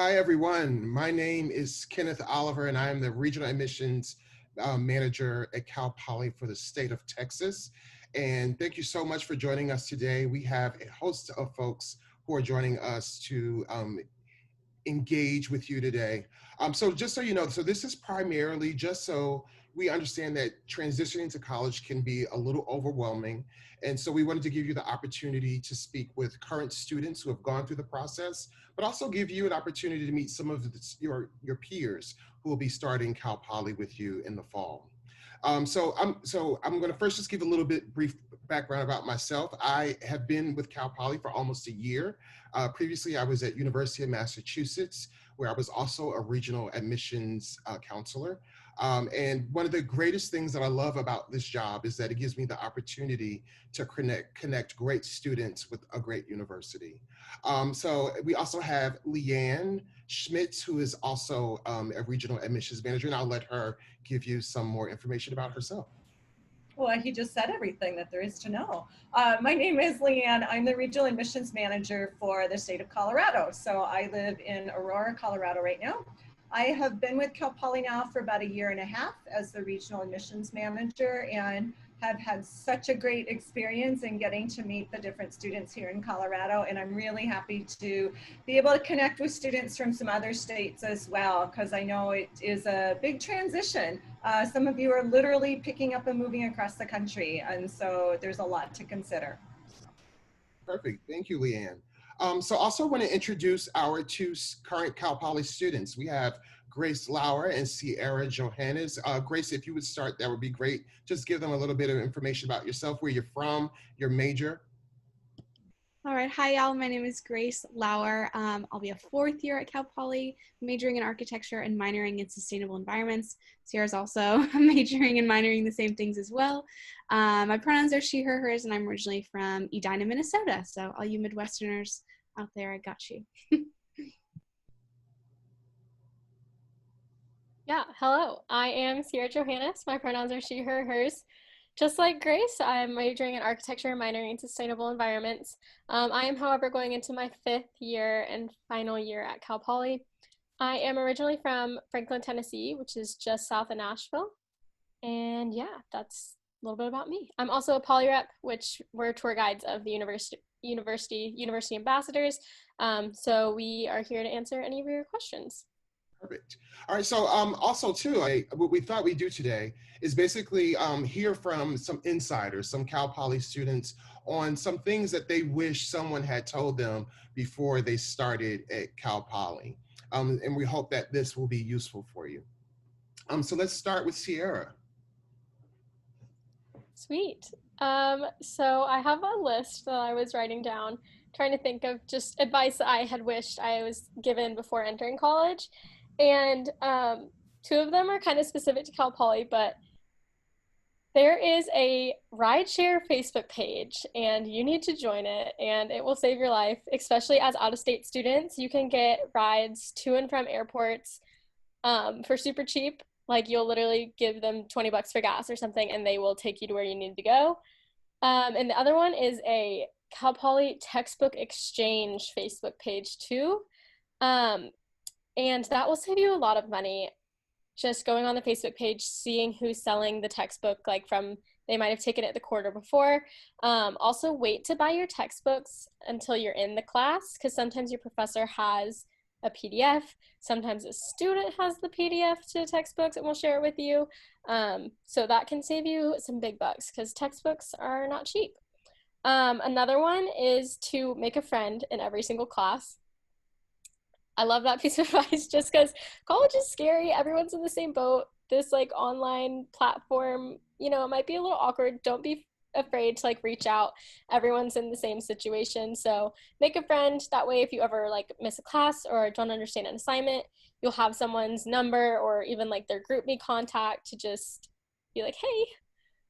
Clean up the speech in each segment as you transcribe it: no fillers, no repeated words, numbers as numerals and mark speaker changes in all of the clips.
Speaker 1: Hi, everyone. My name is Kenneth Oliver, and I am the Regional Admissions Manager at Cal Poly for the state of Texas. And thank you so much for joining us today. We have a host of folks who are joining us to engage with you today. So just so you know, so this is primarily just so we understand that transitioning to college can be a little overwhelming. And so we wanted to give you the opportunity to speak with current students who have gone through the process, but also give you an opportunity to meet some of your peers who will be starting Cal Poly with you in the fall. So I'm going to first just give a little bit brief background about myself. I have been with Cal Poly for almost a year. Previously, I was at University of Massachusetts, where I was also a regional admissions counselor. And one of the greatest things that I love about this job is that it gives me the opportunity to connect great students with a great university. So we also have Leanne Schmitz, who is also a regional admissions manager, and I'll let her give you some more information about herself.
Speaker 2: Well, he just said everything that there is to know. My name is Leanne. I'm the Regional Admissions Manager for the state of Colorado. So I live in Aurora, Colorado right now. I have been with Cal Poly now for about a year and a half as the Regional Admissions Manager and have had such a great experience in getting to meet the different students here in Colorado. And I'm really happy to be able to connect with students from some other states as well, because I know it is a big transition. Some of you are literally picking up and moving across the country, and so there's a lot to consider.
Speaker 1: Perfect. Thank you, Leanne. So also want to introduce our two current Cal Poly students. We have Grace Lauer and Sierra Johannes. Grace, if you would start, that would be great. Just give them a little bit of information about yourself, where you're from, your major.
Speaker 3: All right, hi y'all, my name is Grace Lauer. I'll be a fourth year at Cal Poly, majoring in architecture and minoring in sustainable environments. Sierra's also majoring and minoring the same things as well. My pronouns are she, her, hers, and I'm originally from Edina, Minnesota. So all you Midwesterners out there, I got you.
Speaker 4: Yeah, hello. I am Sierra Johannes. My pronouns are she, her, hers. Just like Grace, I'm majoring in architecture and minoring in sustainable environments. I am, however, going into my 5th year and final year at Cal Poly. I am originally from Franklin, Tennessee, which is just south of Nashville. And yeah, that's a little bit about me. I'm also a poly rep, which we're tour guides of the university ambassadors. So we are here to answer any of your questions.
Speaker 1: Perfect. All right. So also too, what we thought we'd do today is basically hear from some insiders, some Cal Poly students on some things that they wish someone had told them before they started at Cal Poly. And we hope that this will be useful for you. So let's start with Sierra.
Speaker 4: Sweet. So I have a list that I was writing down, trying to think of just advice that I had wished I was given before entering college. And two of them are kind of specific to Cal Poly, but there is a rideshare Facebook page and you need to join it and it will save your life, especially as out-of-state students. You can get rides to and from airports for super cheap. Like you'll literally give them 20 bucks for gas or something and they will take you to where you need to go. And the other one is a Cal Poly textbook exchange Facebook page too. And that will save you a lot of money. Just going on the Facebook page, seeing who's selling the textbook, like they might have taken it the quarter before. Also wait to buy your textbooks until you're in the class, because sometimes your professor has a PDF. Sometimes a student has the PDF to textbooks and will share it with you. So that can save you some big bucks because textbooks are not cheap. Another one is to make a friend in every single class. I love that piece of advice just because college is scary. Everyone's in the same boat. This like online platform, it might be a little awkward. Don't be afraid to like reach out. Everyone's in the same situation. So make a friend. That way, if you ever like miss a class or don't understand an assignment, you'll have someone's number or even like their group me contact to just be like, hey,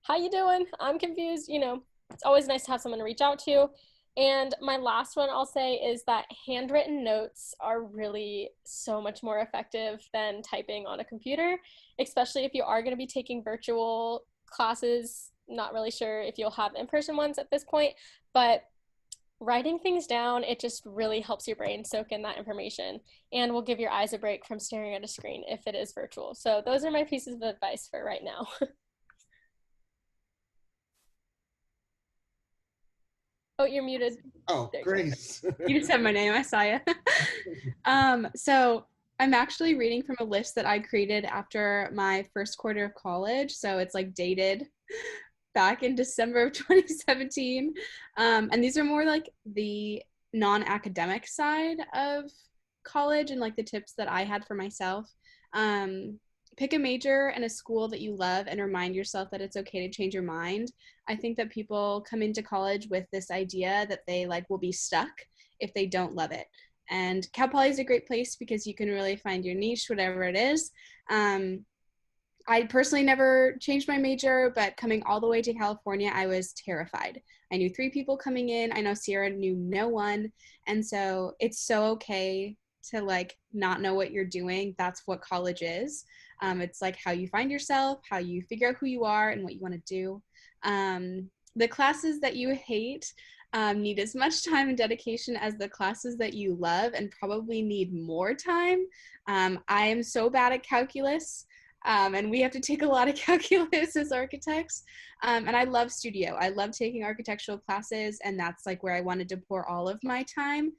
Speaker 4: how you doing? I'm confused. It's always nice to have someone to reach out to. And my last one I'll say is that handwritten notes are really so much more effective than typing on a computer, especially if you are going to be taking virtual classes. Not really sure if you'll have in-person ones at this point, but writing things down, it just really helps your brain soak in that information and will give your eyes a break from staring at a screen if it is virtual. So those are my pieces of advice for right now. Oh, you're muted.
Speaker 1: Oh,
Speaker 4: There you go.
Speaker 1: Grace.
Speaker 3: You just said my name. I saw you. So I'm actually reading from a list that I created after my first quarter of college. So it's like dated back in December of 2017. And these are more like the non-academic side of college and like the tips that I had for myself. Pick a major and a school that you love and remind yourself that it's okay to change your mind. I think that people come into college with this idea that they like will be stuck if they don't love it. And Cal Poly is a great place because you can really find your niche, whatever it is. I personally never changed my major, but coming all the way to California, I was terrified. I knew 3 people coming in. I know Sierra knew no one. And so it's so okay to like not know what you're doing. That's what college is. It's like how you find yourself, how you figure out who you are and what you want to do. The classes that you hate need as much time and dedication as the classes that you love and probably need more time. I am so bad at calculus. And we have to take a lot of calculus as architects. And I love studio. I love taking architectural classes, and that's like where I wanted to pour all of my time.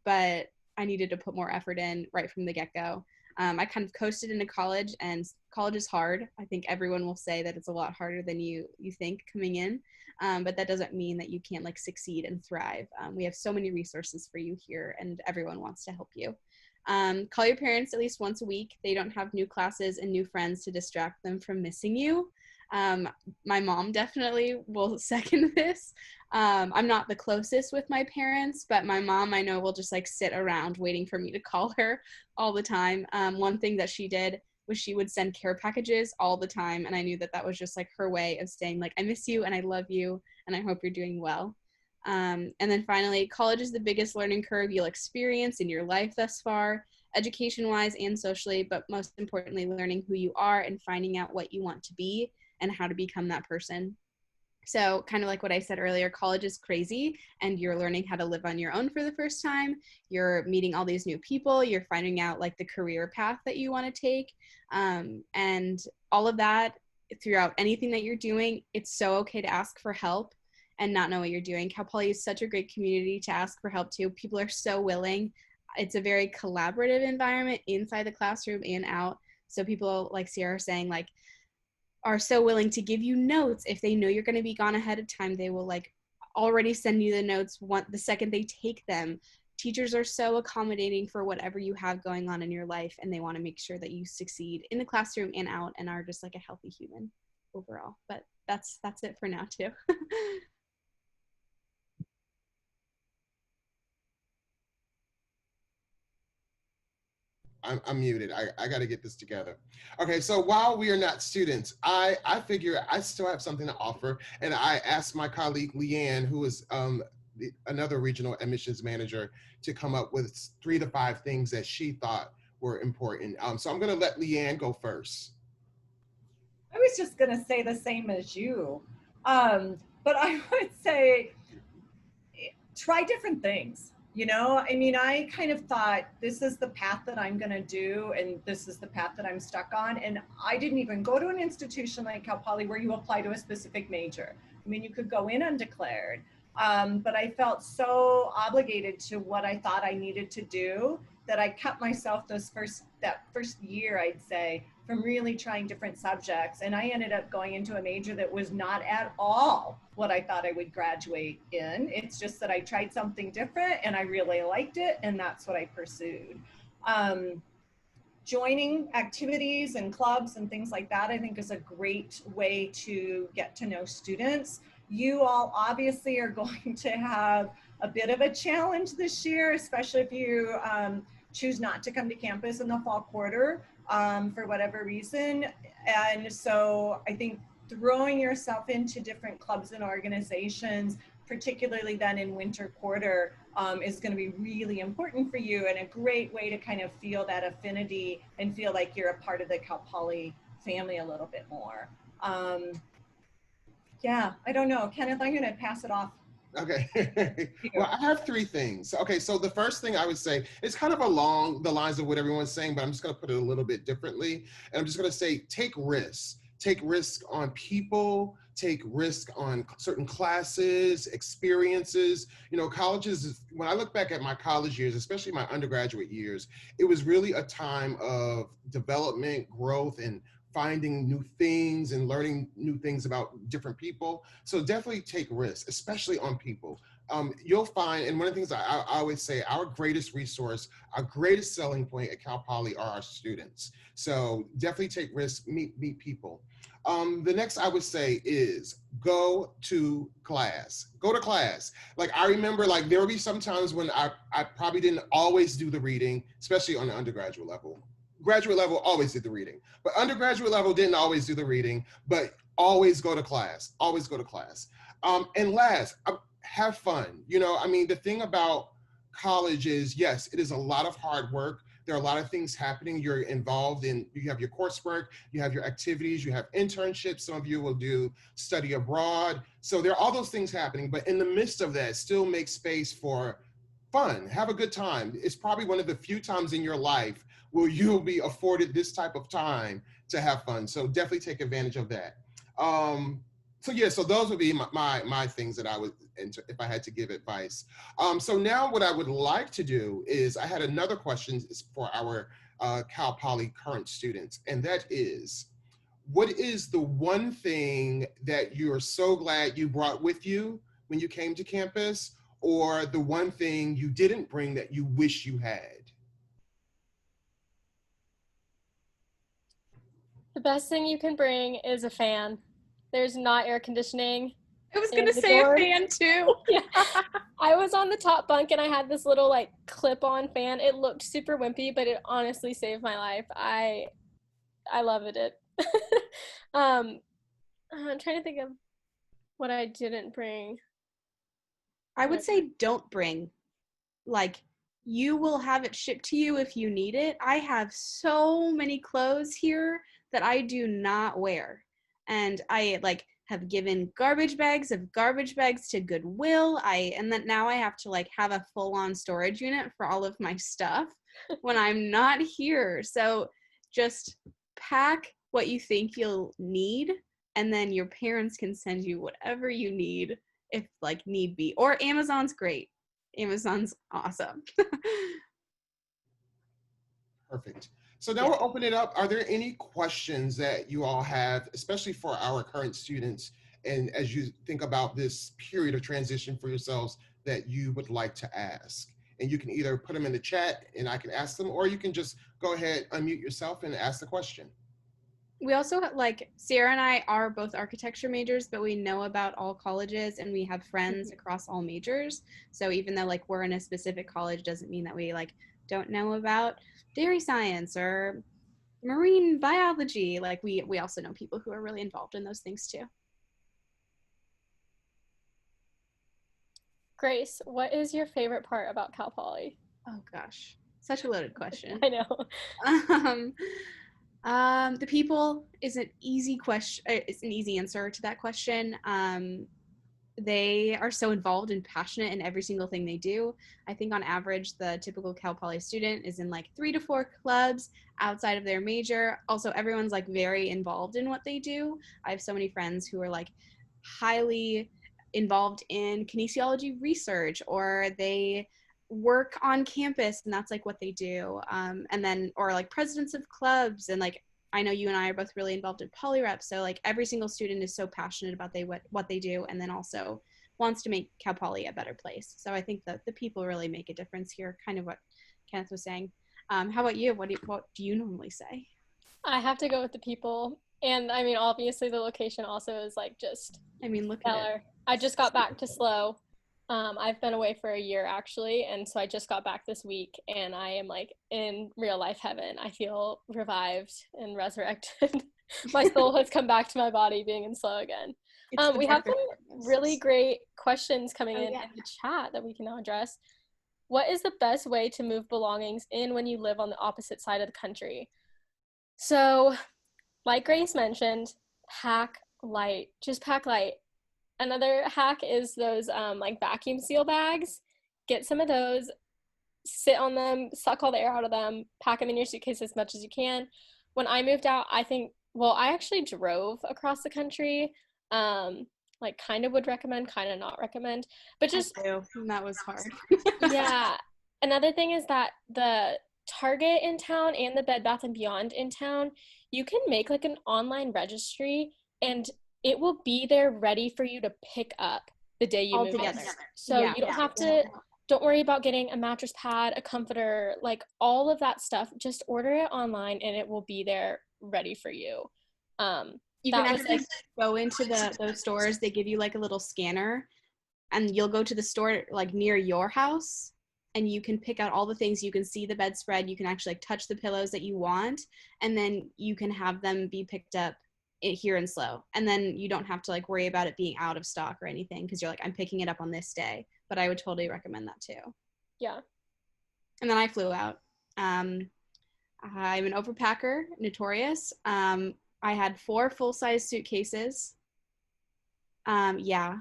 Speaker 3: But I needed to put more effort in right from the get-go. I kind of coasted into college, and college is hard. I think everyone will say that it's a lot harder than you think coming in. But that doesn't mean that you can't like succeed and thrive. We have so many resources for you here, and everyone wants to help you. Call your parents at least once a week. They don't have new classes and new friends to distract them from missing you. My mom definitely will second this. I'm not the closest with my parents, but my mom I know will just like sit around waiting for me to call her all the time. One thing that she did was she would send care packages all the time, and I knew that that was just like her way of saying like, I miss you and I love you and I hope you're doing well. And then finally, college is the biggest learning curve you'll experience in your life thus far, education-wise and socially, but most importantly, learning who you are and finding out what you want to be and how to become that person. So kind of like what I said earlier, college is crazy and you're learning how to live on your own for the first time. You're meeting all these new people. You're finding out like the career path that you want to take. And all of that throughout anything that you're doing, it's so okay to ask for help and not know what you're doing. Cal Poly is such a great community to ask for help to. People are so willing. It's a very collaborative environment inside the classroom and out. So people like Sierra saying like are so willing to give you notes. If they know you're going to be gone ahead of time, they will like already send you the notes the second they take them. Teachers are so accommodating for whatever you have going on in your life, and they want to make sure that you succeed in the classroom and out and are just like a healthy human overall. But that's it for now too.
Speaker 1: I'm muted. I got to get this together. Okay, so while we are not students, I figure I still have something to offer. And I asked my colleague Leanne, who is another regional admissions manager, to come up with 3 to 5 things that she thought were important. So I'm going to let Leanne go first.
Speaker 2: I was just going to say the same as you. But I would say try different things. You know, I mean, I kind of thought this is the path that I'm going to do, and this is the path that I'm stuck on. And I didn't even go to an institution like Cal Poly where you apply to a specific major. I mean, you could go in undeclared, but I felt so obligated to what I thought I needed to do that I kept myself that first year, I'd say, from really trying different subjects. And I ended up going into a major that was not at all what I thought I would graduate in. It's just that I tried something different and I really liked it, and that's what I pursued. Joining activities and clubs and things like that, I think, is a great way to get to know students. You all obviously are going to have a bit of a challenge this year, especially if you choose not to come to campus in the fall quarter for whatever reason. And so I think throwing yourself into different clubs and organizations, particularly then in winter quarter, is going to be really important for you, and a great way to kind of feel that affinity and feel like you're a part of the Cal Poly family a little bit more. Yeah, I don't know. Kenneth, I'm going to pass it off
Speaker 1: Okay. Well, I have three things. Okay, so the first thing I would say is kind of along the lines of what everyone's saying, but I'm just going to put it a little bit differently. And I'm just going to say take risks. Take risk on people, take risk on certain classes, experiences. You know, colleges, when I look back at my college years, especially my undergraduate years, it was really a time of development, growth, and finding new things and learning new things about different people. So definitely take risks, especially on people. You'll find, and one of the things I always say, our greatest resource, our greatest selling point at Cal Poly are our students. So definitely take risks, meet people. The next I would say is go to class. Go to class. Like I remember, like there will be some times when I probably didn't always do the reading, especially on the undergraduate level. Graduate level always did the reading, but undergraduate level didn't always do the reading. But always go to class. Always go to class. And last, have fun. You know, I mean, the thing about college is, yes, it is a lot of hard work. There are a lot of things happening. You're involved in, you have your coursework, you have your activities, you have internships. Some of you will do study abroad. So there are all those things happening, but in the midst of that, still make space for fun, have a good time. It's probably one of the few times in your life where you'll be afforded this type of time to have fun. So definitely take advantage of that. So yeah, so those would be my things that I would, if I had to give advice. So now what I would like to do is, I had another question for our Cal Poly current students, and that is, what is the one thing that you're so glad you brought with you when you came to campus, or the one thing you didn't bring that you wish you had?
Speaker 4: The best thing you can bring is a fan. There's not air conditioning
Speaker 3: I was
Speaker 4: in
Speaker 3: gonna
Speaker 4: the
Speaker 3: say a
Speaker 4: dorm.
Speaker 3: fan too.
Speaker 4: Yeah. I was on the top bunk and I had this little like clip-on fan. It looked super wimpy, but it honestly saved my life. I loved it. I'm trying to think of what I didn't bring.
Speaker 3: I would say don't bring. Like, you will have it shipped to you if you need it. I have so many clothes here that I do not wear. And I like have given garbage bags of garbage bags to Goodwill. And then now I have to like have a full-on storage unit for all of my stuff when I'm not here. So just pack what you think you'll need, and then your parents can send you whatever you need if like need be. Or Amazon's great. Amazon's awesome.
Speaker 1: Perfect. So now
Speaker 3: Yeah.
Speaker 1: we'll open it up. Are there any questions that you all have, especially for our current students, and as you think about this period of transition for yourselves, that you would like to ask? And you can either put them in the chat and I can ask them, or you can just go ahead, unmute yourself and ask the question.
Speaker 3: We also like Sierra and I are both architecture majors, but we know about all colleges and we have friends across all majors. So even though like we're in a specific college doesn't mean that we like don't know about dairy science or marine biology. Like we also know people who are really involved in those things too.
Speaker 4: Grace, what is your favorite part about Cal Poly?
Speaker 3: Oh gosh, such a loaded question.
Speaker 4: I know.
Speaker 3: The people is an easy question. It's an easy answer to that question. They are so involved and passionate in every single thing they do. I think on average, the typical Cal Poly student is in like 3 to 4 clubs outside of their major. Also, everyone's like very involved in what they do. I have so many friends who are like highly involved in kinesiology research, or they work on campus and that's like what they do. And then, or like presidents of clubs, and like I know you and I are both really involved in polyrep, so like every single student is so passionate about what they do, and then also wants to make Cal Poly a better place. So I think that the people really make a difference here, kind of what Kenneth was saying. How about you? What do you normally say?
Speaker 4: I have to go with the people. And I mean, obviously the location also is like just
Speaker 3: Look
Speaker 4: stellar.
Speaker 3: at it.
Speaker 4: I just got back to SLO. I've been away for a year actually, and so I just got back this week and I am like in real life heaven. I feel revived and resurrected. My soul has come back to my body being in SLO again. We have some really great questions coming in the chat that we can now address. What is the best way to move belongings in when you live on the opposite side of the country? So, like Grace mentioned, pack light. Just pack light. Another hack is those like vacuum seal bags. Get some of those, sit on them, suck all the air out of them, pack them in your suitcase as much as you can. When I moved out, I actually drove across the country. Like kind of would recommend, kind of not recommend, but just,
Speaker 3: I do, and that was hard.
Speaker 4: yeah. Another thing is that the Target in town and the Bed Bath and Beyond in town, you can make like an online registry and it will be there ready for you to pick up the day you
Speaker 3: All
Speaker 4: move in.
Speaker 3: together.
Speaker 4: So
Speaker 3: Yeah.
Speaker 4: you don't have to, don't worry about getting a mattress pad, a comforter, like all of that stuff. Just order it online and it will be there ready for you.
Speaker 3: You can actually go into those stores. They give you like a little scanner, and you'll go to the store like near your house, and you can pick out all the things. You can see the bedspread. You can actually like touch the pillows that you want, and then you can have them be picked up here in SLO. And then you don't have to like worry about it being out of stock or anything, because you're like, I'm picking it up on this day. But I would totally recommend that too.
Speaker 4: Yeah.
Speaker 3: And then I flew out. I'm an overpacker, notorious. I had 4 full-size suitcases. Yeah.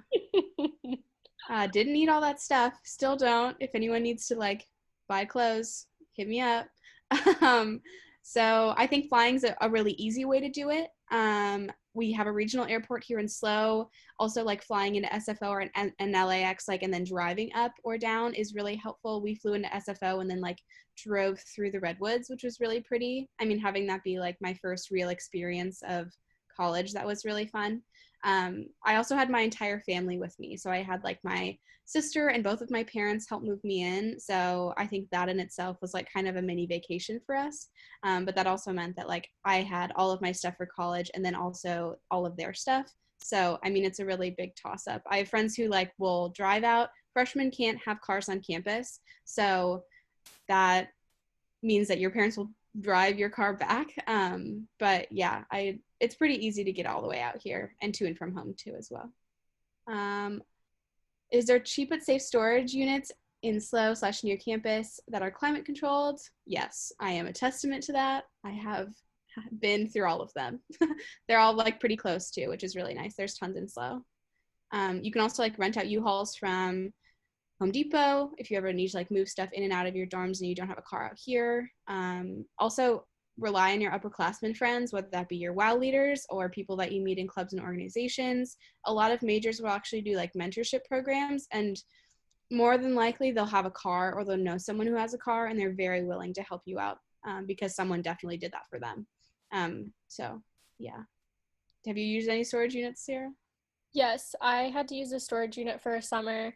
Speaker 3: Didn't need all that stuff. Still don't. If anyone needs to like buy clothes, hit me up. So I think flying's a really easy way to do it. We have a regional airport here in SLO. Also, like flying into SFO or an LAX, like, and then driving up or down is really helpful. We flew into SFO and then like drove through the redwoods, which was really pretty. I mean, having that be like my first real experience of college, that was really fun. I also had my entire family with me. So I had like my sister and both of my parents help move me in. So I think that in itself was like kind of a mini vacation for us. But that also meant that like I had all of my stuff for college and then also all of their stuff. So, I mean, it's a really big toss up. I have friends who like will drive out. Freshmen can't have cars on campus. So that means that your parents will drive your car back. But yeah, it's pretty easy to get all the way out here and to and from home too as well. Is there cheap but safe storage units in SLO/near campus that are climate controlled? Yes, I am a testament to that. I have been through all of them. They're all like pretty close too, which is really nice. There's tons in SLO. You can also like rent out U-Hauls from Home Depot if you ever need to like move stuff in and out of your dorms and you don't have a car out here. Also rely on your upperclassmen friends, whether that be your WOW leaders or people that you meet in clubs and organizations. A lot of majors will actually do like mentorship programs, and more than likely they'll have a car or they'll know someone who has a car, and they're very willing to help you out because someone definitely did that for them. So yeah. Have you used any storage units, Sarah?
Speaker 4: Yes, I had to use a storage unit for a summer,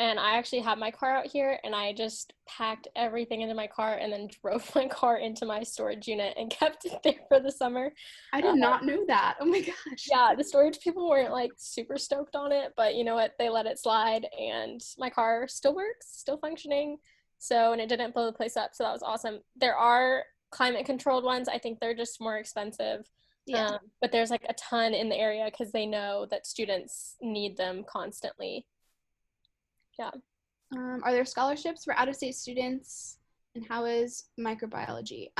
Speaker 4: and I actually had my car out here, and I just packed everything into my car and then drove my car into my storage unit and kept it there for the summer.
Speaker 3: I did not know that. Oh my gosh.
Speaker 4: Yeah, the storage people weren't like super stoked on it, but you know what? They let it slide, and my car still works, still functioning. So, and it didn't blow the place up, so that was awesome. There are climate controlled ones. I think they're just more expensive.
Speaker 3: Yeah.
Speaker 4: But there's like a ton in the area because they know that students need them constantly. Yeah.
Speaker 3: Are there scholarships for out-of-state students, and how is microbiology?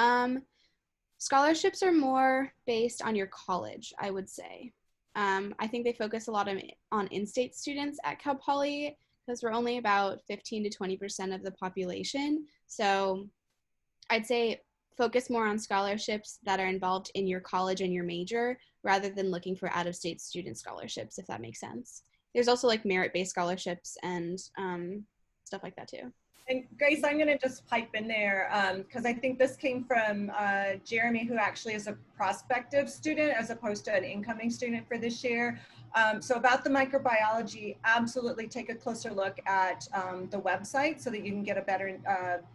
Speaker 3: Scholarships are more based on your college, I would say. I think they focus a lot on in-state students at Cal Poly because we're only about 15 to 20% of the population. So I'd say focus more on scholarships that are involved in your college and your major rather than looking for out-of-state student scholarships, if that makes sense. There's also like merit-based scholarships and stuff like that too.
Speaker 2: And Grace, I'm going to just pipe in there because I think this came from Jeremy, who actually is a prospective student as opposed to an incoming student for this year. So about the microbiology, absolutely take a closer look at the website so that you can get a better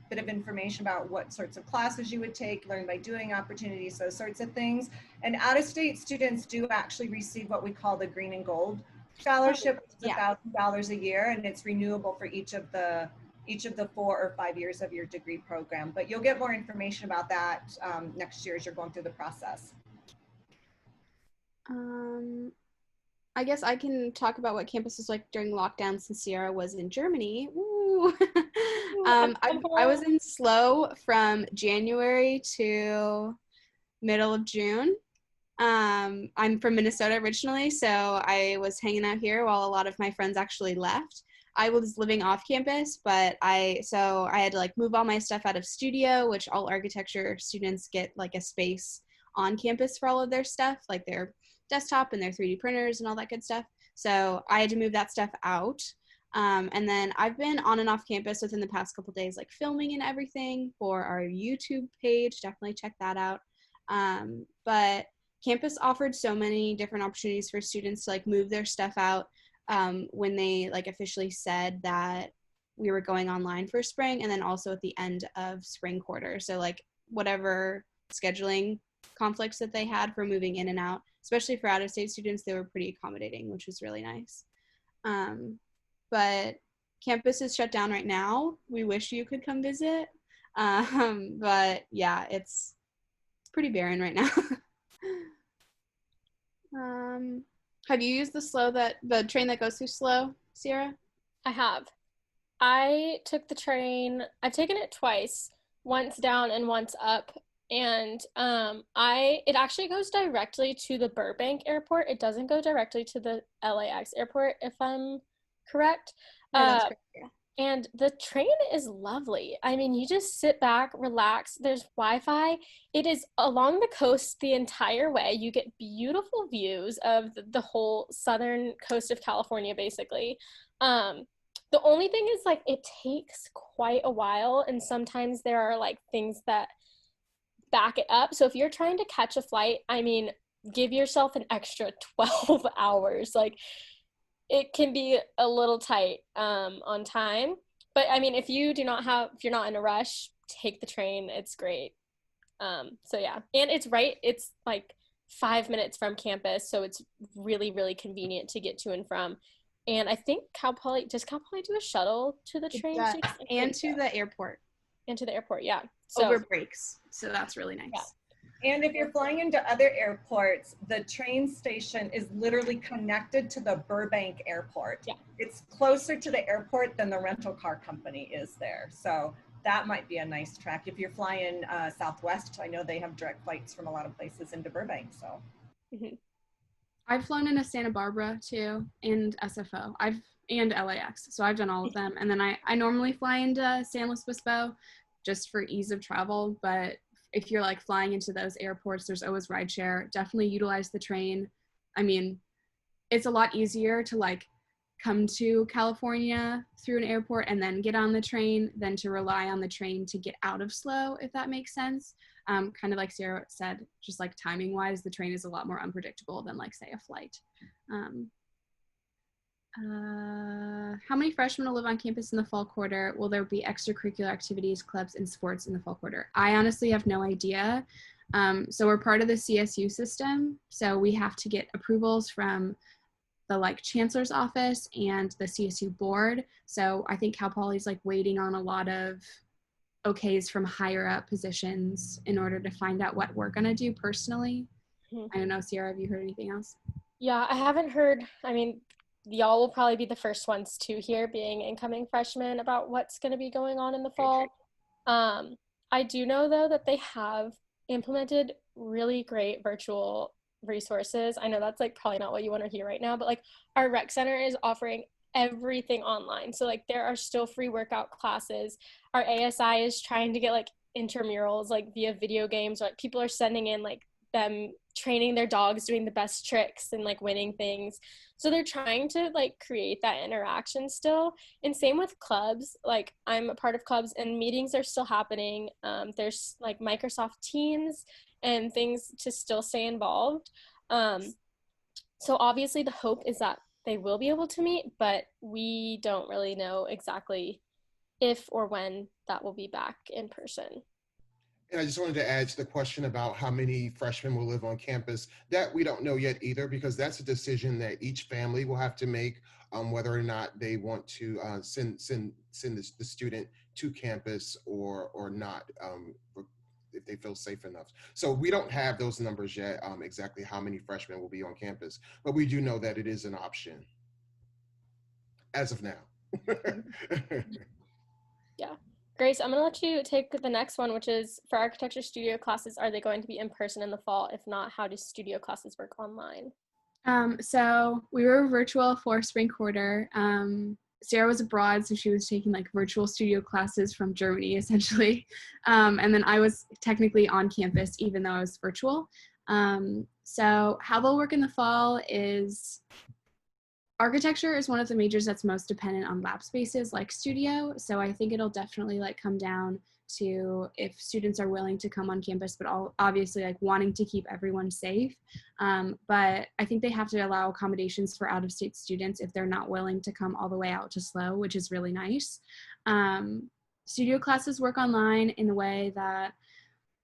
Speaker 2: bit of information about what sorts of classes you would take, learn by doing opportunities, those sorts of things. And out-of-state students do actually receive what we call the green and gold scholarship, which is $1,000 a year, and it's renewable for each of the 4 or 5 years of your degree program. But you'll get more information about that next year as you're going through the process.
Speaker 3: I guess I can talk about what campus was like during lockdown since Sierra was in Germany. Woo! I was in SLO from January to middle of June. I'm from Minnesota originally, so I was hanging out here while a lot of my friends actually left. I was living off campus, but I had to like move all my stuff out of studio, which all architecture students get like a space on campus for all of their stuff, like their desktop and their 3D printers and all that good stuff. So I had to move that stuff out. And then I've been on and off campus within the past couple days, like filming and everything for our YouTube page. Definitely check that out. But campus offered so many different opportunities for students to like move their stuff out when they like officially said that we were going online for spring, and then also at the end of spring quarter. So like whatever scheduling conflicts that they had for moving in and out, especially for out-of-state students, they were pretty accommodating, which was really nice. But campus is shut down right now. We wish you could come visit. But yeah, it's pretty barren right now. Have you used the train that goes through SLO, Sierra?
Speaker 4: I have. I took the train. I've taken it twice, once down and once up. And it actually goes directly to the Burbank airport. It doesn't go directly to the LAX airport, if I'm correct.
Speaker 3: Yeah, that's correct, yeah.
Speaker 4: And the train is lovely. I mean, you just sit back, relax. There's Wi-Fi. It is along the coast the entire way. You get beautiful views of the whole southern coast of California, basically. The only thing is, like, it takes quite a while, and sometimes there are, like, things that back it up. So if you're trying to catch a flight, I mean, give yourself an extra 12 hours. Like, it can be a little tight on time, but I mean, if you're not in a rush, take the train. It's great. So yeah, and it's like 5 minutes from campus, so it's really, really convenient to get to and from. And I think does Cal Poly do a shuttle to the train
Speaker 3: and to the airport?
Speaker 4: And to the airport, yeah. So,
Speaker 3: over breaks, so that's really nice.
Speaker 4: Yeah.
Speaker 2: And if you're flying into other airports, the train station is literally connected to the Burbank airport.
Speaker 4: Yeah.
Speaker 2: It's closer to the airport than the rental car company is there. So that might be a nice track. If you're flying Southwest, I know they have direct flights from a lot of places into Burbank. So
Speaker 3: I've flown into Santa Barbara too, and SFO. And LAX. So I've done all of them. And then I normally fly into San Luis Obispo just for ease of travel, but if you're like flying into those airports, there's always rideshare. Definitely utilize the train. I mean, it's a lot easier to like come to California through an airport and then get on the train than to rely on the train to get out of SLO, if that makes sense. Kind of like Sarah said, just like timing wise, the train is a lot more unpredictable than like say a flight. How many freshmen will live on campus in the fall quarter? Will there be extracurricular activities, clubs, and sports in the fall quarter? I honestly have no idea. So we're part of the CSU system. So we have to get approvals from the like chancellor's office and the CSU board. So I think Cal Poly is like waiting on a lot of okays from higher up positions in order to find out what we're gonna do personally. I don't know, Sierra, have you heard anything else?
Speaker 4: Yeah, I haven't heard. I mean, y'all will probably be the first ones to hear, being incoming freshmen, about what's going to be going on in the fall. I do know, though, that they have implemented really great virtual resources. I know that's like probably not what you want to hear right now, but like our rec center is offering everything online. So like there are still free workout classes. Our ASI is trying to get like intramurals like via video games, or like people are sending in like them training their dogs, doing the best tricks and like winning things. So they're trying to like create that interaction still. And same with clubs. Like I'm a part of clubs and meetings are still happening. There's like Microsoft Teams and things to still stay involved. So obviously the hope is that they will be able to meet, but we don't really know exactly if or when that will be back in person.
Speaker 1: And I just wanted to add to the question about how many freshmen will live on campus. That we don't know yet either, because that's a decision that each family will have to make, whether or not they want to send the student to campus or not, if they feel safe enough. So we don't have those numbers yet, exactly how many freshmen will be on campus, but we do know that it is an option as of now.
Speaker 4: Yeah. Grace, I'm going to let you take the next one, which is for architecture studio classes, are they going to be in person in the fall? If not, how do studio classes work online?
Speaker 3: So we were virtual for spring quarter. Sarah was abroad, so she was taking like virtual studio classes from Germany, essentially. And then I was technically on campus, even though I was virtual. So how they'll work in the fall is architecture is one of the majors that's most dependent on lab spaces like studio. So I think it'll definitely like come down to if students are willing to come on campus, but obviously like wanting to keep everyone safe. But I think they have to allow accommodations for out-of-state students if they're not willing to come all the way out to SLO, which is really nice. Studio classes work online in the way that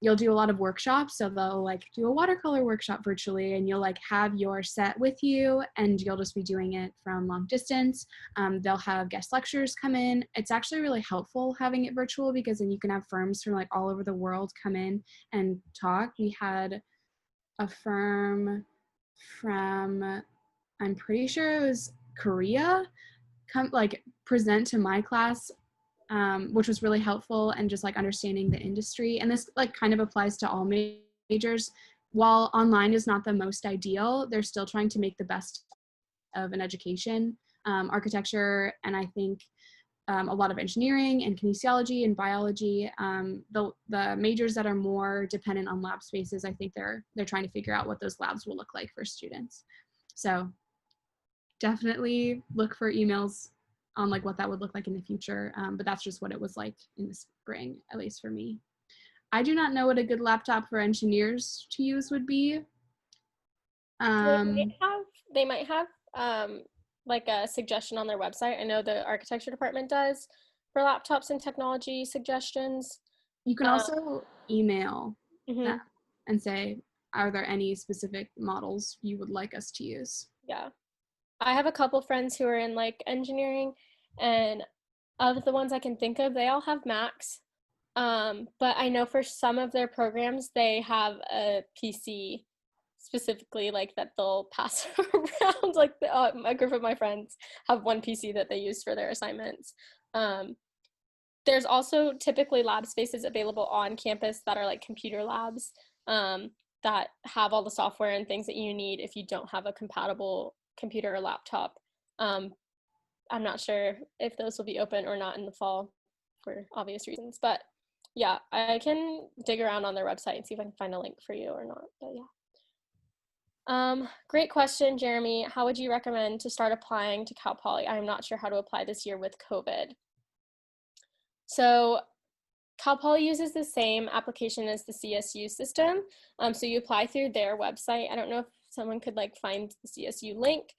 Speaker 3: you'll do a lot of workshops. So they'll like do a watercolor workshop virtually, and you'll like have your set with you and you'll just be doing it from long distance. They'll have guest lecturers come in. It's actually really helpful having it virtual because then you can have firms from like all over the world come in and talk. We had a firm from, I'm pretty sure it was Korea, come like present to my class, which was really helpful, and just like understanding the industry. And this like kind of applies to all majors. While online is not the most ideal, they're still trying to make the best of an education, architecture, and I think a lot of engineering and kinesiology and biology. The majors that are more dependent on lab spaces, I think they're trying to figure out what those labs will look like for students. So definitely look for emails on like what that would look like in the future. But that's just what it was like in the spring, at least for me. I do not know what a good laptop for engineers to use would be.
Speaker 4: They might have like a suggestion on their website. I know the architecture department does for laptops and technology suggestions.
Speaker 3: You can also email
Speaker 4: Mm-hmm.
Speaker 3: them and say, are there any specific models you would like us to use?
Speaker 4: Yeah. I have a couple friends who are in like engineering, and of the ones I can think of, they all have Macs. But I know for some of their programs, they have a PC specifically like that they'll pass around. Like a group of my friends have one PC that they use for their assignments. There's also typically lab spaces available on campus that are like computer labs that have all the software and things that you need if you don't have a compatible computer or laptop. I'm not sure if those will be open or not in the fall for obvious reasons, but yeah, I can dig around on their website and see if I can find a link for you or not, but yeah. Great question, Jeremy. How would you recommend to start applying to Cal Poly? I'm not sure how to apply this year with COVID. So Cal Poly uses the same application as the CSU system. So you apply through their website. I don't know if someone could like find the CSU link.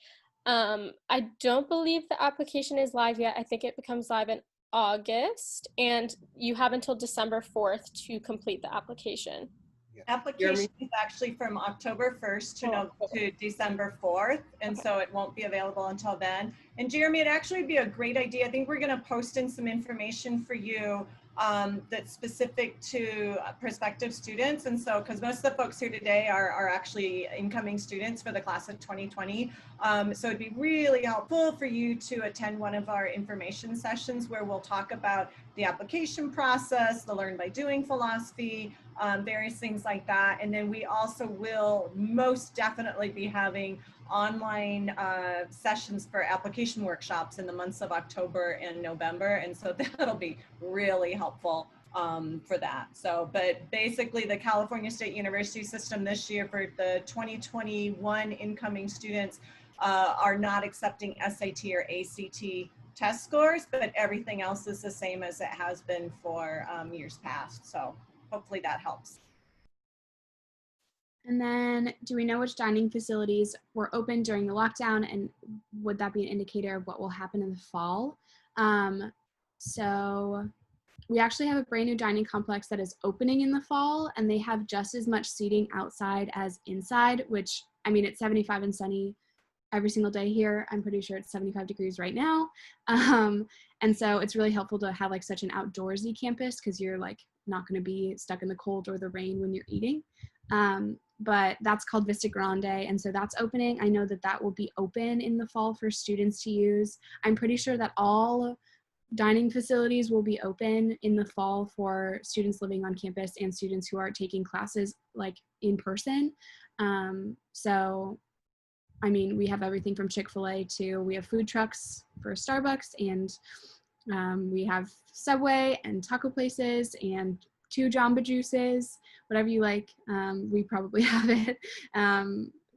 Speaker 4: I don't believe the application is live yet. I think it becomes live in August, and you have until December 4th to complete the application.
Speaker 2: Application is actually from October 1st to December 4th, and so it won't be available until then. And Jeremy, it'd actually be a great idea. I think we're going to post in some information for you that's specific to prospective students. And so, because most of the folks here today are actually incoming students for the class of 2020. So it'd be really helpful for you to attend one of our information sessions where we'll talk about the application process, the learn by doing philosophy, various things like that. And then we also will most definitely be having online sessions for application workshops in the months of October and November. And so that'll be really helpful for that. So, but basically the California State University system this year for the 2021 incoming students are not accepting SAT or ACT test scores, but everything else is the same as it has been for years past. So hopefully that helps.
Speaker 3: And then, do we know which dining facilities were open during the lockdown, and would that be an indicator of what will happen in the fall? So we actually have a brand new dining complex that is opening in the fall, and they have just as much seating outside as inside, which, I mean, it's 75 and sunny every single day here. I'm pretty sure it's 75 degrees right now. And so it's really helpful to have like such an outdoorsy campus because you're like not going to be stuck in the cold or the rain when you're eating. But that's called Vista Grande, and so that's opening. I know that that will be open in the fall for students to use. I'm pretty sure that all dining facilities will be open in the fall for students living on campus and students who are taking classes like in person. So, I mean, we have everything from Chick-fil-A to we have food trucks for Starbucks, and we have Subway and taco places and 2 Jamba Juices, whatever you like. We probably have it.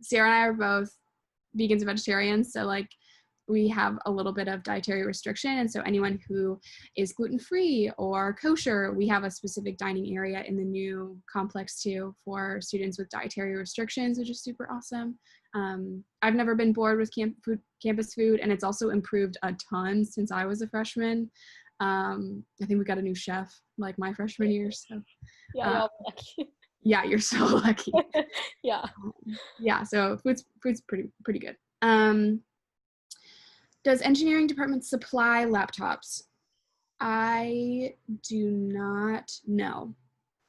Speaker 3: Sierra and I are both vegans and vegetarians, so like we have a little bit of dietary restriction, and so anyone who is gluten-free or kosher, we have a specific dining area in the new complex too for students with dietary restrictions, which is super awesome. I've never been bored with campus food, and it's also improved a ton since I was a freshman. I think we got a new chef like my freshman year, so
Speaker 4: Yeah, y'all lucky.
Speaker 3: yeah, you're so lucky.
Speaker 4: Yeah.
Speaker 3: Yeah, so food's pretty good. Does engineering department supply laptops? I do not know.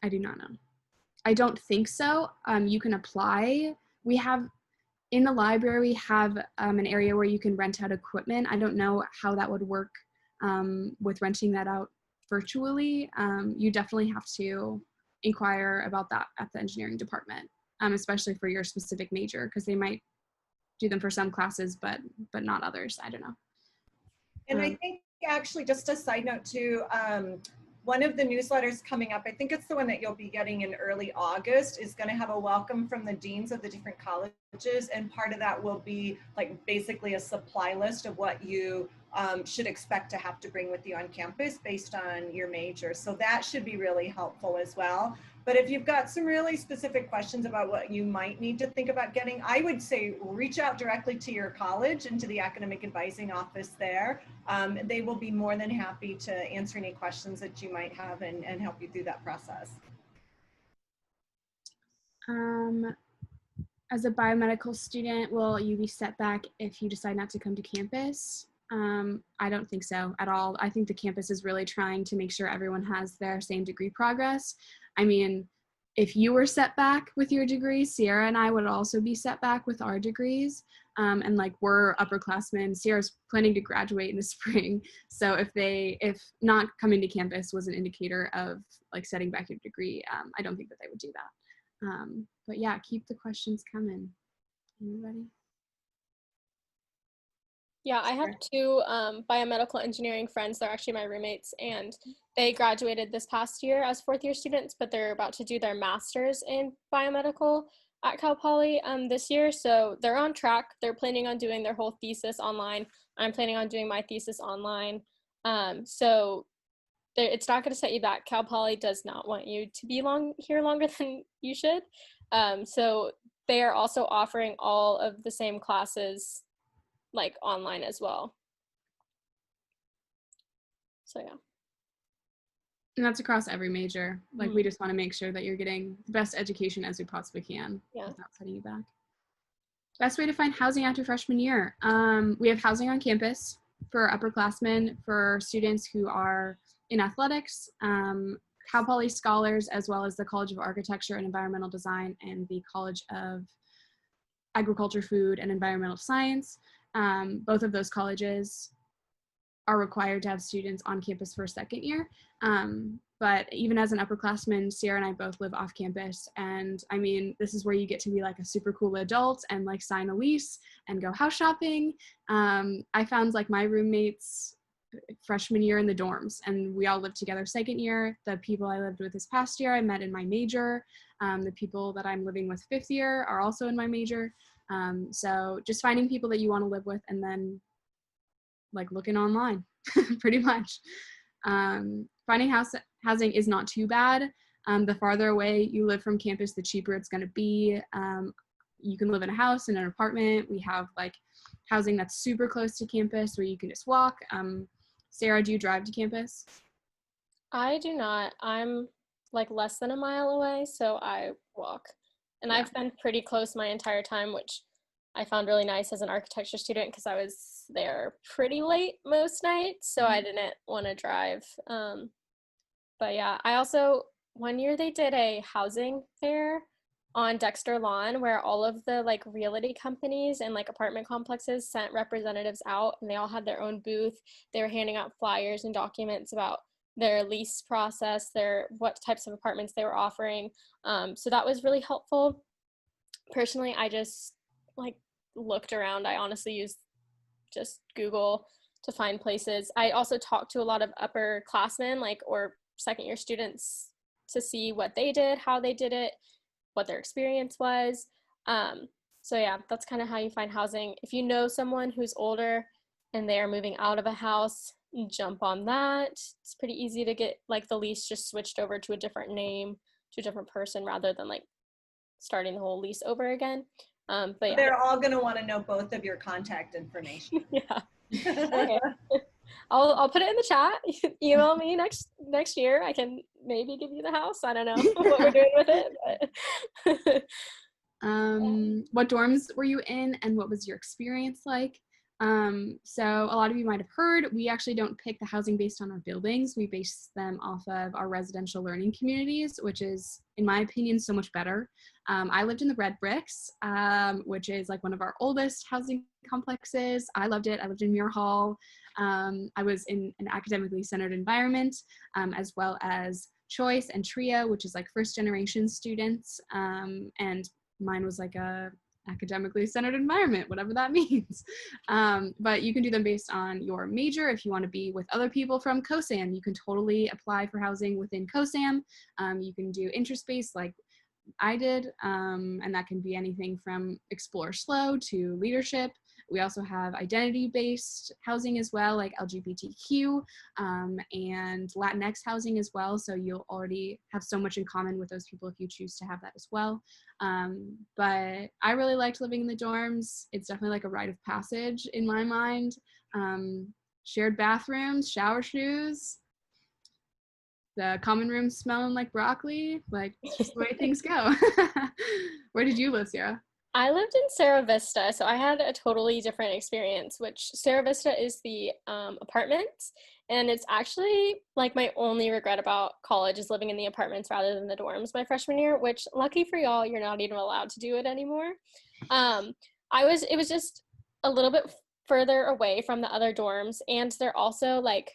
Speaker 3: I do not know. I don't think so. You can apply. We have, in the library, we have an area where you can rent out equipment. I don't know how that would work with renting that out virtually. You definitely have to inquire about that at the engineering department, especially for your specific major, because they might do them for some classes, but not others. I don't know.
Speaker 2: And I think actually, just a side note too, one of the newsletters coming up, I think it's the one that you'll be getting in early August, is going to have a welcome from the deans of the different colleges. And part of that will be like basically a supply list of what you should expect to have to bring with you on campus based on your major. So that should be really helpful as well. But if you've got some really specific questions about what you might need to think about getting, I would say reach out directly to your college and to the academic advising office there. They will be more than happy to answer any questions that you might have and help you through that process.
Speaker 3: As a biomedical student, will you be set back if you decide not to come to campus? I don't think so at all. I think the campus is really trying to make sure everyone has their same degree progress. I mean, if you were set back with your degree, Sierra and I would also be set back with our degrees. And like we're upperclassmen, Sierra's planning to graduate in the spring. So if not coming to campus was an indicator of like setting back your degree, I don't think that they would do that. But yeah, keep the questions coming. Anybody?
Speaker 4: Yeah, I have 2 biomedical engineering friends. They're actually my roommates, and they graduated this past year as 4th year students, but they're about to do their master's in biomedical at Cal Poly this year. So they're on track. They're planning on doing their whole thesis online. I'm planning on doing my thesis online. So it's not going to set you back. Cal Poly does not want you to be here longer than you should. So they are also offering all of the same classes like online as well. So yeah.
Speaker 3: And that's across every major. Like we just want to make sure that you're getting the best education as we possibly can without setting you back. Best way to find housing after freshman year. We have housing on campus for upperclassmen, for students who are in athletics, Cal Poly scholars, as well as the College of Architecture and Environmental Design and the College of Agriculture, Food, and Environmental Science. Both of those colleges are required to have students on campus for 2nd year. But even as an upperclassman, Sierra and I both live off campus. And I mean, this is where you get to be like a super cool adult and like sign a lease and go house shopping. I found like my roommates freshman year in the dorms, and we all lived together 2nd year. The people I lived with this past year, I met in my major. The people that I'm living with 5th year are also in my major. So just finding people that you want to live with and then like looking online, pretty much. Finding housing is not too bad. The farther away you live from campus, the cheaper it's going to be. You can live in a house, in an apartment. We have like housing that's super close to campus where you can just walk. Sarah, do you drive to campus?
Speaker 4: I do not. I'm like less than a mile away, so I walk. And I've been pretty close my entire time, which I found really nice as an architecture student because I was there pretty late most nights, so I didn't want to drive. But yeah, I also, one year they did a housing fair on Dexter Lawn, where all of the like realty companies and like apartment complexes sent representatives out, and they all had their own booth. They were handing out flyers and documents about their lease process, their what types of apartments they were offering. So that was really helpful. Personally, I just like looked around. I honestly used just Google to find places. I also talked to a lot of upperclassmen, like, or second year students, to see what they did, how they did it, what their experience was. So yeah, that's kind of how you find housing. If you know someone who's older and they are moving out of a house, jump on that. It's pretty easy to get like the lease just switched over to a different name, to a different person, rather than like starting the whole lease over again. But yeah.
Speaker 2: They're all going to want to know both of your contact information.
Speaker 4: Yeah. Okay. I'll put it in the chat. Email me next year. I can maybe give you the house. I don't know what we're doing with it. But
Speaker 3: what dorms were you in, and what was your experience like? So a lot of you might have heard, we actually don't pick the housing based on our buildings. We base them off of our residential learning communities, which is, in my opinion, so much better. I lived in the Red Bricks, which is like one of our oldest housing complexes. I loved it. I lived in Muir Hall. I was in an academically centered environment, as well as Choice and Tria, which is like first generation students. And mine was like a academically centered environment, whatever that means. But you can do them based on your major. If you want to be with other people from COSAM, you can totally apply for housing within COSAM. You can do interest-based like I did, and that can be anything from Explore SLO to leadership. We also have identity-based housing as well, like LGBTQ and Latinx housing as well. So you'll already have so much in common with those people if you choose to have that as well. But I really liked living in the dorms. It's definitely like a rite of passage in my mind. Shared bathrooms, shower shoes, the common room smelling like broccoli, like it's just the way things go. Where did you live, Sarah?
Speaker 4: I lived in Sarah Vista, so I had a totally different experience, which Sarah Vista is the apartments, and it's actually like my only regret about college is living in the apartments rather than the dorms my freshman year, which lucky for y'all, you're not even allowed to do it anymore. It was just a little bit further away from the other dorms, and they're also like,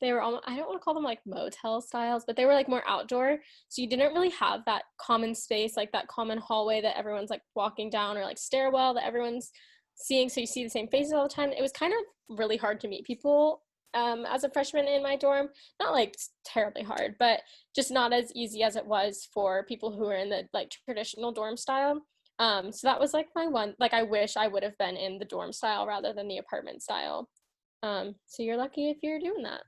Speaker 4: they were almost, I don't want to call them like motel styles, but they were like more outdoor. So you didn't really have that common space, like that common hallway that everyone's like walking down, or like stairwell that everyone's seeing. So you see the same faces all the time. It was kind of really hard to meet people as a freshman in my dorm. Not like terribly hard, but just not as easy as it was for people who were in the like traditional dorm style. So that was like my one, like I wish I would have been in the dorm style rather than the apartment style. So you're lucky if you're doing that.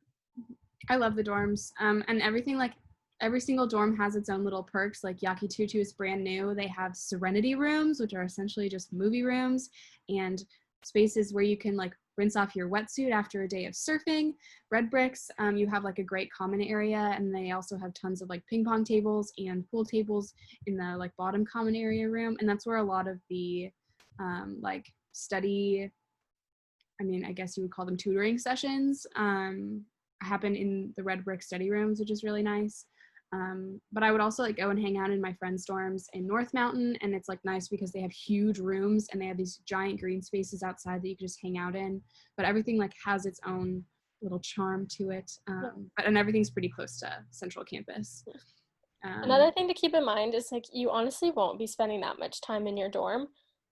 Speaker 3: I love the dorms, and everything, like every single dorm has its own little perks. Like Yaki Tutu is brand new. They have serenity rooms, which are essentially just movie rooms, and spaces where you can like rinse off your wetsuit after a day of surfing. Red Bricks, you have like a great common area, and they also have tons of like ping pong tables and pool tables in the like bottom common area room, and that's where a lot of the like study, I mean, I guess you would call them tutoring sessions, happen in the Red Brick study rooms, which is really nice. But I would also like go and hang out in my friends' dorms in North Mountain, and it's like nice because they have huge rooms and they have these giant green spaces outside that you can just hang out in. But everything like has its own little charm to it, and everything's pretty close to Central Campus.
Speaker 4: Another thing to keep in mind is like you honestly won't be spending that much time in your dorm.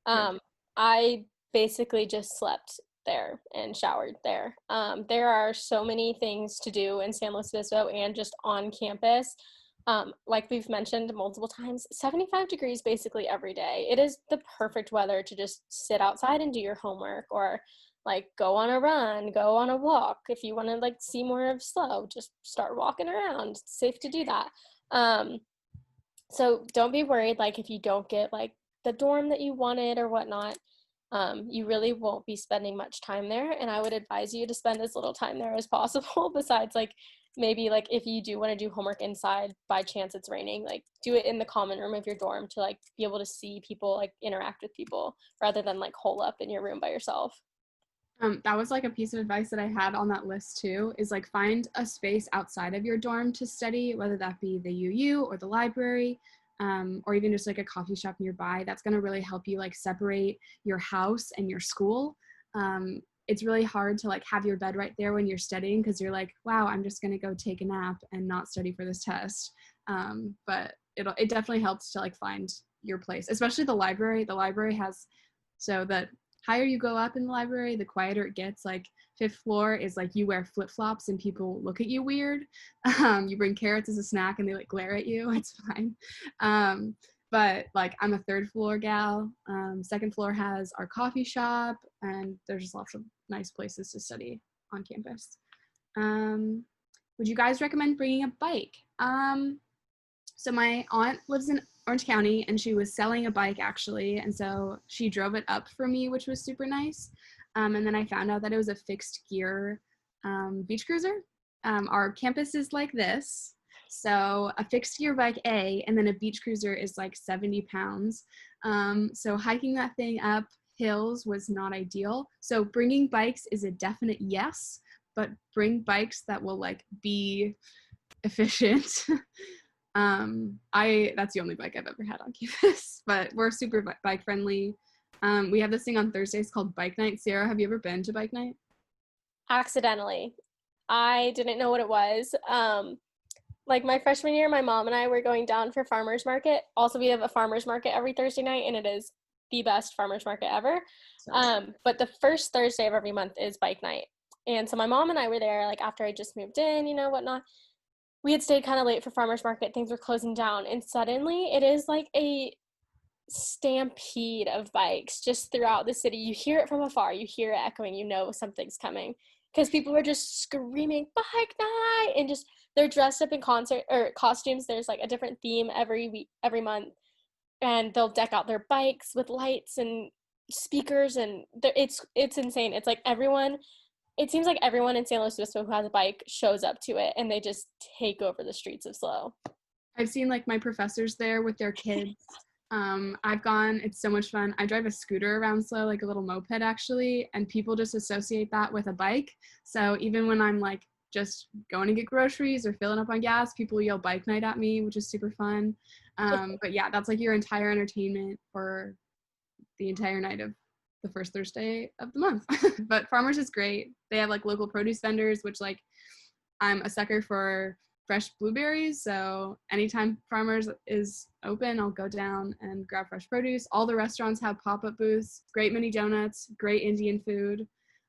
Speaker 4: I basically just slept there and showered there. There are so many things to do in San Luis Obispo and just on campus. Like we've mentioned multiple times, 75 degrees basically every day. It is the perfect weather to just sit outside and do your homework, or like go on a run, go on a walk. If you want to like see more of SLO, just start walking around. It's safe to do that. So don't be worried like if you don't get like the dorm that you wanted or whatnot. You really won't be spending much time there, and I would advise you to spend as little time there as possible. Besides, like maybe like if you do want to do homework inside, by chance it's raining, like do it in the common room of your dorm to like be able to see people, like interact with people, rather than like hole up in your room by yourself.
Speaker 3: That was like a piece of advice that I had on that list too, is like find a space outside of your dorm to study, whether that be the UU or the library. or even just like a coffee shop nearby, that's going to really help you like separate your house and your school. It's really hard to like have your bed right there when you're studying, because you're like, wow, I'm just going to go take a nap and not study for this test. But it definitely helps to like find your place, especially the library. The library has, so that higher you go up in the library, the quieter it gets. Like 5th floor is like you wear flip-flops and people look at you weird. You bring carrots as a snack and they like glare at you. It's fine. But like I'm a 3rd floor gal. 2nd floor has our coffee shop, and there's just lots of nice places to study on campus. Would you guys recommend bringing a bike? So my aunt lives in Orange County, and she was selling a bike actually, and so she drove it up for me, which was super nice. And then I found out that it was a fixed gear beach cruiser. Our campus is like this. So a fixed gear bike A, and then a beach cruiser is like 70 pounds. So hiking that thing up hills was not ideal. So bringing bikes is a definite yes, but bring bikes that will like be efficient. That's the only bike I've ever had on campus, but we're super bike friendly. We have this thing on Thursdays called Bike Night. Sarah, have you ever been to Bike Night?
Speaker 4: Accidentally. I didn't know what it was. Like my freshman year, my mom and I were going down for farmers market. Also, we have a farmers market every Thursday night, and it is the best farmers market ever. But the first Thursday of every month is Bike Night. And so my mom and I were there like after I just moved in, whatnot. We had stayed kind of late for farmers market. Things were closing down, and suddenly it is like a stampede of bikes just throughout the city. You hear it from afar. You hear it echoing. Something's coming, because people are just screaming Bike Night, and just they're dressed up in concert or costumes. There's like a different theme every week, every month, and they'll deck out their bikes with lights and speakers, and it's insane. It's like it seems like everyone in San Luis Obispo who has a bike shows up to it, and they just take over the streets of SLO.
Speaker 3: I've seen like my professors there with their kids. I've gone, it's so much fun. I drive a scooter around SLO, like a little moped actually, and people just associate that with a bike. So even when I'm like just going to get groceries or filling up on gas, people yell Bike Night at me, which is super fun. But yeah, that's like your entire entertainment for the entire night of the first Thursday of the month. But Farmers is great. They have like local produce vendors, which like I'm a sucker for fresh blueberries. So anytime Farmers is open, I'll go down and grab fresh produce. All the restaurants have pop-up booths, great mini donuts, great Indian food.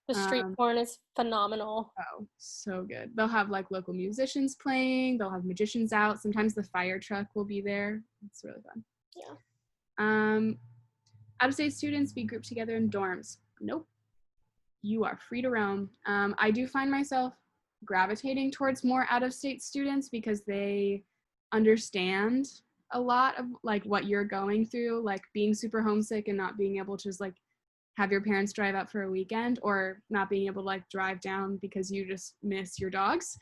Speaker 4: The street corn is phenomenal.
Speaker 3: Oh, so good. They'll have like local musicians playing. They'll have magicians out. Sometimes the fire truck will be there. It's really fun.
Speaker 4: Yeah.
Speaker 3: Out-of-state students be grouped together in dorms. Nope. You are free to roam. I do find myself gravitating towards more out-of-state students because they understand a lot of like what you're going through, like being super homesick and not being able to just like have your parents drive up for a weekend, or not being able to like drive down because you just miss your dogs.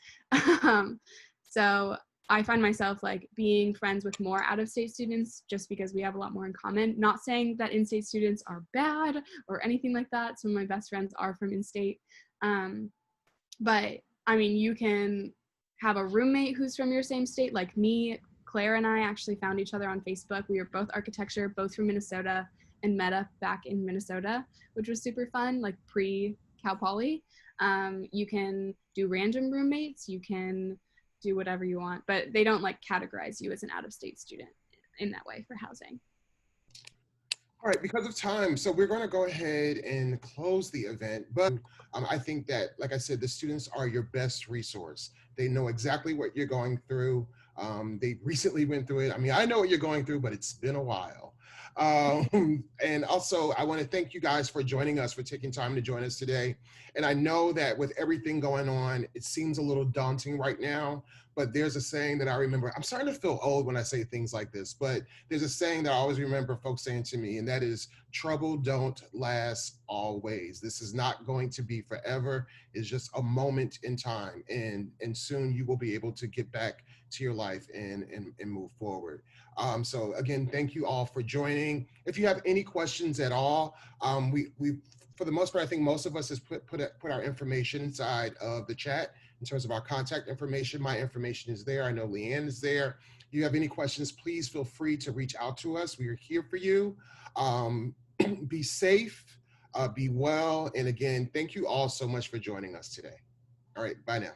Speaker 3: So I find myself like being friends with more out-of-state students just because we have a lot more in common. Not saying that in-state students are bad or anything like that. Some of my best friends are from in-state. But I mean, you can have a roommate who's from your same state. Like me, Claire and I actually found each other on Facebook. We were both architecture, both from Minnesota, and met up back in Minnesota, which was super fun, like pre-Cal Poly. You can do random roommates. You can do whatever you want, but they don't like categorize you as an out-of-state student in that way for housing.
Speaker 1: All right, because of time, so we're going to go ahead and close the event. But I think that, like I said, the students are your best resource. They know exactly what you're going through. They recently went through it. I mean, I know what you're going through, but it's been a while. And also, I want to thank you guys for joining us, for taking time to join us today. And I know that with everything going on, it seems a little daunting right now, but there's a saying that I remember. I'm starting to feel old when I say things like this, but there's a saying that I always remember folks saying to me, and that is, trouble don't last always. This is not going to be forever. It's just a moment in time, and soon you will be able to get back to your life and move forward. So again, thank you all for joining. If you have any questions at all, we for the most part, I think most of us has put our information inside of the chat in terms of our contact information. My information is there. I know Leanne is there. you have any questions, please feel free to reach out to us. We are here for you. Be safe, be well. And again, thank you all so much for joining us today. All right, bye now.